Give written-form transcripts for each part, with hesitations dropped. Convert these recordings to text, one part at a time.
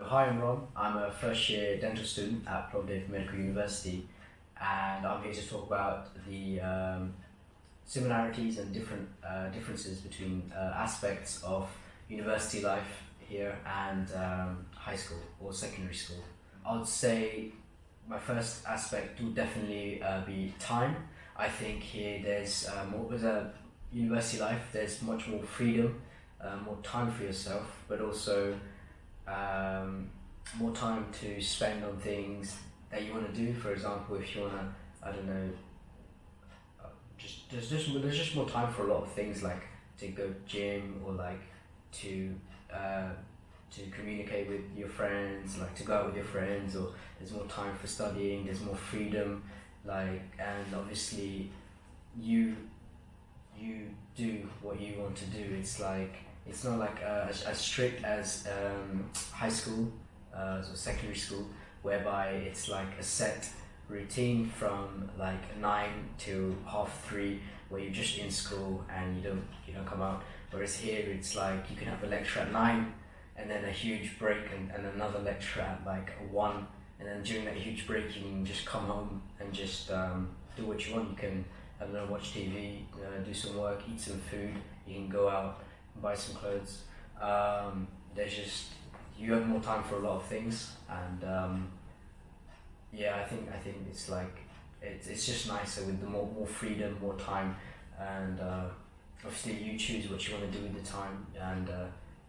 Hi, I'm Ron. I'm a first year dental student at Plovdiv Medical University, and I'm here to talk about the similarities and differences between aspects of university life here and high school or secondary school. I would say my first aspect would definitely be time. I think here there's more with a university life. There's much more freedom, more time for yourself, but also more time to spend on things that you want to do. For example, if you want to, I don't know, there's just more time for a lot of things like to go gym or like to uh, to communicate with your friends, like to go out with your friends, or there's more time for studying. There's more freedom, like, and obviously you you do what you want to do. It's like it's not like as strict as high school or secondary school, whereby it's like a set routine from like 9 to 3:30, where you're just in school and you don't come out. Whereas here it's like you can have a lecture at 9 and then a huge break and another lecture at like 1, and then during that huge break you can just come home and just do what you want. You can, I don't know, watch TV, do some work, eat some food. You can go out, buy some clothes. There's just you have more time for a lot of things, and yeah, I think it's like it's just nicer with the more freedom, more time, and obviously you choose what you want to do with the time, and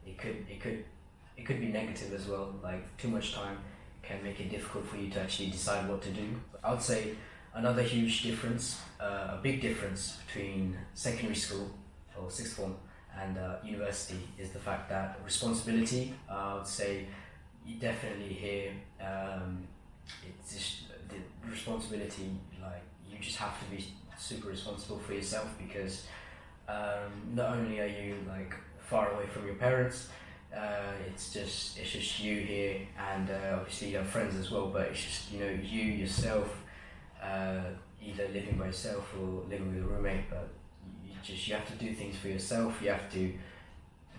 it could be negative as well. Like too much time can make it difficult for you to actually decide what to do. I would say another huge difference, a big difference between secondary school or sixth form and university is the fact that responsibility. I would say you definitely hear it's just the responsibility. Like you just have to be super responsible for yourself because not only are you like far away from your parents, it's just you here, and obviously you have friends as well. But it's just you yourself, either living by yourself or living with a roommate. But you have to do things for yourself. You have to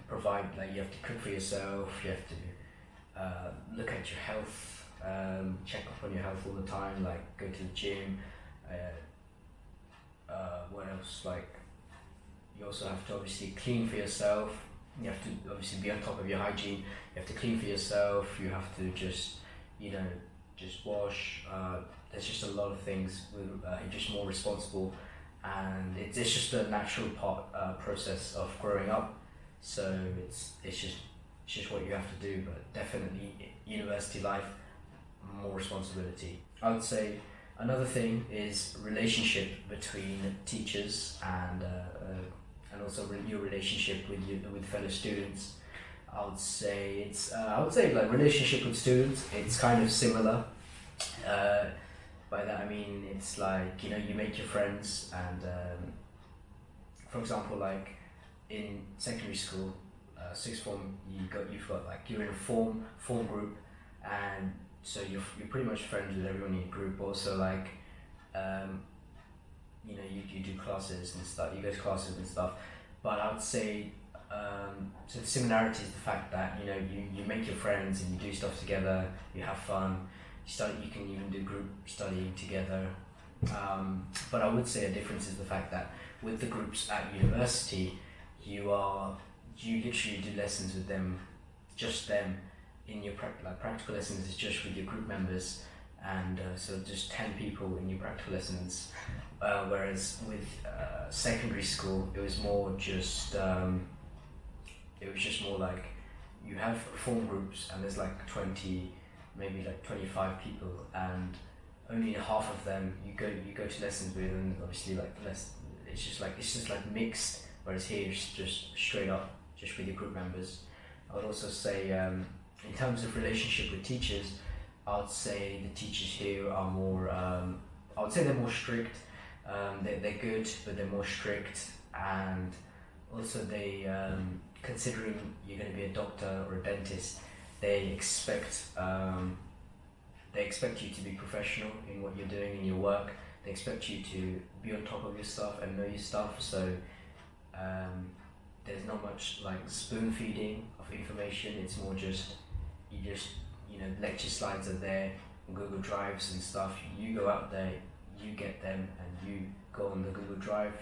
provide, like you have to cook for yourself. You have to look at your health, check up on your health all the time. Like go to the gym. What else? Like you also have to obviously clean for yourself. You have to obviously be on top of your hygiene. You have to clean for yourself. You have to just wash. There's just a lot of things. You're just more responsible, and it's just a natural process of growing up. So it's just what you have to do. But definitely university life, more responsibility. I would say another thing is relationship between teachers and also your relationship with fellow students. I would say like relationship with students, it's kind of similar. Uh, by that I mean it's like you make your friends, and for example, like in secondary school, sixth form, you've got like you're in a form group, and so you're pretty much friends with everyone in your group. Also, like um, you do classes and stuff. You go to classes and stuff. But I would say so the similarity is the fact that you make your friends and you do stuff together. You have fun. You study. You can even do group studying together. But I would say a difference is the fact that with the groups at university, you literally do lessons with them, just them. In your practical lessons is just with your group members, and so just 10 people in your practical lessons. Whereas with secondary school, it was just more like you have form groups, and there's like 20, maybe like 25 people, and only half of them you go to lessons with, and obviously like less. It's just like mixed. Whereas here it's just straight up, just with your group members. I would also say in terms of relationship with teachers, I would say the teachers here are more. I would say they're more strict. They're good, but they're more strict, and also considering you're going to be a doctor or a dentist, they expect you to be professional in what you're doing in your work. They expect you to be on top of your stuff and know your stuff. So there's not much like spoon feeding of information. It's more just you just, lecture slides are there, Google Drives and stuff. You go out there, you get them, and you go on the Google Drive.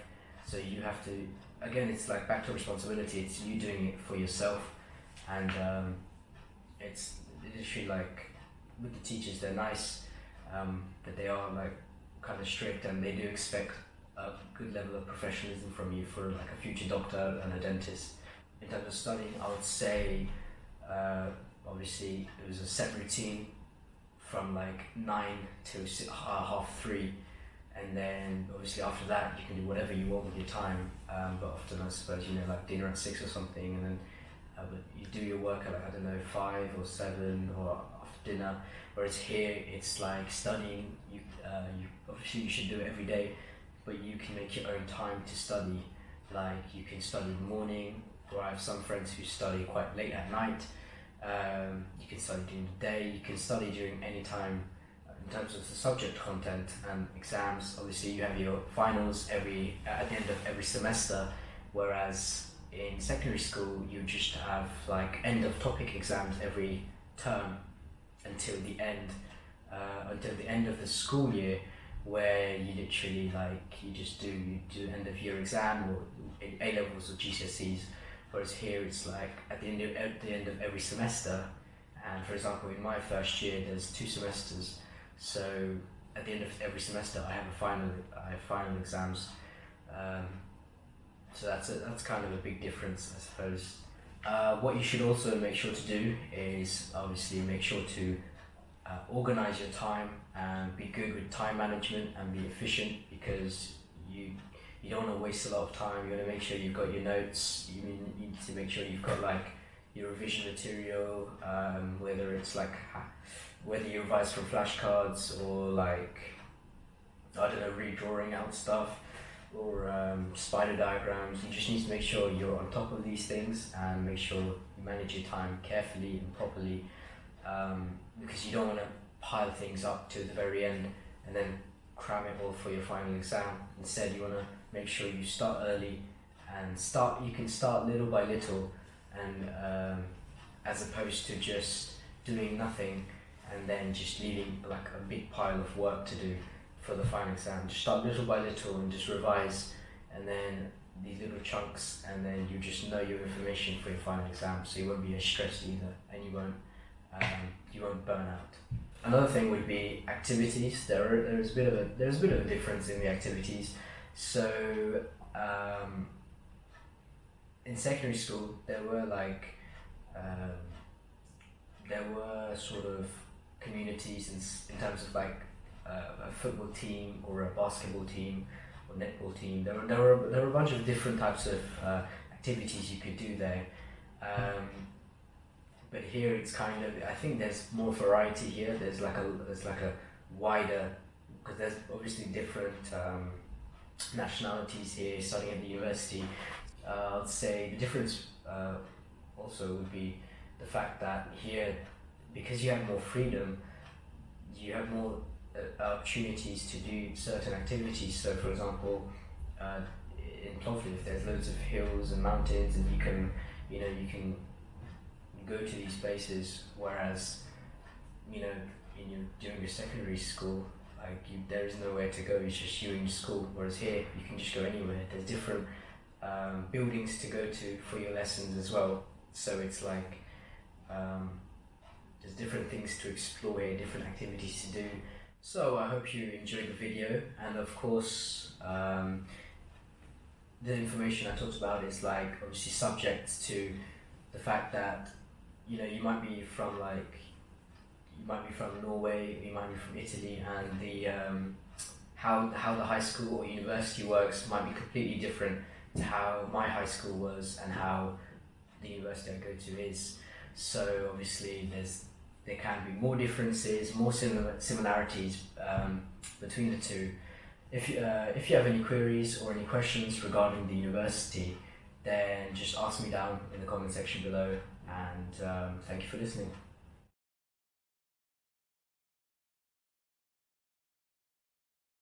So you have to, again, it's like back to responsibility. It's you doing it for yourself, and it's literally like with the teachers, they're nice, but they are like kind of strict, and they do expect a good level of professionalism from you for like a future doctor and a dentist. In terms of studying, I would say obviously it was a set routine from like 9 to 3:30, and then obviously after that you can do whatever you want with your time, but often I suppose like dinner at 6 or something, and then but you do your work at like, I don't know, 5 or 7 or after dinner. Whereas here it's like studying, you obviously you should do it every day, but you can make your own time to study. Like you can study in the morning, or I have some friends who study quite late at night. You can study during the day, you can study during any time. In terms of the subject content and exams, obviously you have your finals at the end of every semester, whereas in secondary school you just have like end of topic exams every term until the end of the school year, where you literally you do end of year exam or A levels or GCSEs. Whereas here it's like at the end of every semester, and for example in my first year there's 2 semesters, so at the end of every semester I have final exams. So that's kind of a big difference, I suppose. What you should also make sure to do is obviously make sure to organize your time and be good with time management and be efficient, because you don't want to waste a lot of time. You want to make sure you've got your notes. You need to make sure you've got like your revision material, whether it's like whether you revise from flashcards or like, I don't know, redrawing out stuff or spider diagrams. You just need to make sure you're on top of these things and make sure you manage your time carefully and properly, because you don't want to pile things up to the very end and then cram it all for your final exam. Instead, you want to make sure you start early and you can start little by little, and as opposed to just doing nothing and then just leaving like a big pile of work to do for the final exam. Just start little by little and just revise, and then these little chunks, and then you just know your information for your final exam, so you won't be as stressed either, and you won't burn out. Another thing would be activities. There's a bit of a difference in the activities. So in secondary school there were sort of communities in terms of like a football team or a basketball team or netball team. There were a bunch of different types of activities you could do there. But here it's kind of, I think there's more variety here. There's like a wider, because there's obviously different nationalities here studying at the university. I'd say the difference also would be the fact that here, because you have more freedom, you have more opportunities to do certain activities. So for example, in Plovdiv there's loads of hills and mountains, and you can go to these places, whereas during your secondary school, there is nowhere to go. It's just you and your school. Whereas here you can just go anywhere. There's different buildings to go to for your lessons as well. So it's like there's different things to explore here, different activities to do. So I hope you enjoyed the video, and of course the information I talked about is like obviously subject to the fact that you might be from Norway, you might be from Italy, and the how the high school or university works might be completely different to how my high school was and how the university I go to is. So obviously there can be more differences, more similarities between the two. If you have any queries or any questions regarding the university, then just ask me down in the comment section below, and thank you for listening.